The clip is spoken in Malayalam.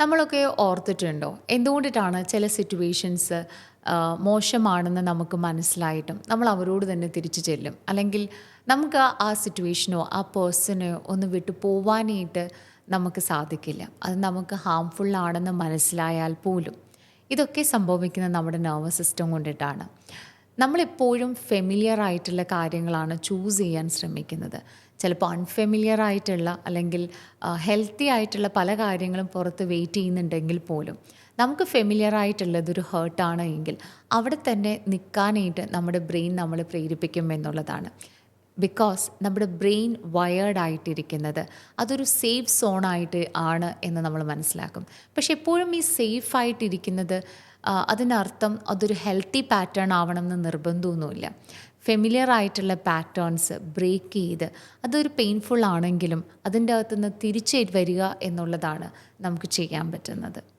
നമ്മളൊക്കെ ഓർത്തിട്ടുണ്ടോ? എന്തുകൊണ്ടിട്ടാണ് ചില സിറ്റുവേഷൻസ് മോശമാണെന്ന് നമുക്ക് മനസ്സിലായിട്ടും നമ്മൾ അവരോട് തന്നെ തിരിച്ചു ചെല്ലും. അല്ലെങ്കിൽ നമുക്ക് ആ സിറ്റുവേഷനോ, ആ പേഴ്സണെയോ ഒന്ന് വിട്ടു പോവാനായിട്ട് നമുക്ക് സാധിക്കില്ല. അത് നമുക്ക് ഹാംഫുൾ ആണെന്ന് മനസ്സിലായാൽ പോലും. ഇതൊക്കെ സംഭവിക്കുന്നത് നമ്മുടെ നെർവസ് സിസ്റ്റം കൊണ്ടിട്ടാണ്. നമ്മളെപ്പോഴും ഫെമിലിയർ ആയിട്ടുള്ള കാര്യങ്ങളാണ് ചൂസ് ചെയ്യാൻ ശ്രമിക്കുന്നത്. ചിലപ്പോൾ അൺഫെമിലിയർ ആയിട്ടുള്ള അല്ലെങ്കിൽ ഹെൽത്തി ആയിട്ടുള്ള പല കാര്യങ്ങളും പുറത്ത് വെയിറ്റ് ചെയ്യുന്നുണ്ടെങ്കിൽ പോലും നമുക്ക് ഫെമിലിയർ ആയിട്ടുള്ളതൊരു ഹേർട്ടാണ് എങ്കിൽ അവിടെ തന്നെ നിൽക്കാനായിട്ട് നമ്മുടെ ബ്രെയിൻ നമ്മളെ പ്രേരിപ്പിക്കും എന്നുള്ളതാണ്. ബിക്കോസ് നമ്മുടെ ബ്രെയിൻ വയേർഡ് ആയിട്ടിരിക്കുന്നത് അതൊരു സേഫ് സോണായിട്ട് ആണ് എന്ന് നമ്മൾ മനസ്സിലാക്കും. പക്ഷെ എപ്പോഴും ഈ സേഫ് ആയിട്ടിരിക്കുന്നത് അതിനർത്ഥം അതൊരു ഹെൽത്തി പാറ്റേൺ ആവണം എന്ന് നിർബന്ധമൊന്നുമില്ല. ഫെമിലിയർ ആയിട്ടുള്ള പാറ്റേൺസ് ബ്രേക്ക് ചെയ്ത് അതൊരു പെയിൻഫുൾ ആണെങ്കിലും അതിൻ്റെ അകത്തുനിന്ന് തിരിച്ചു വരിക എന്നുള്ളതാണ് നമുക്ക് ചെയ്യാൻ പറ്റുന്നത്.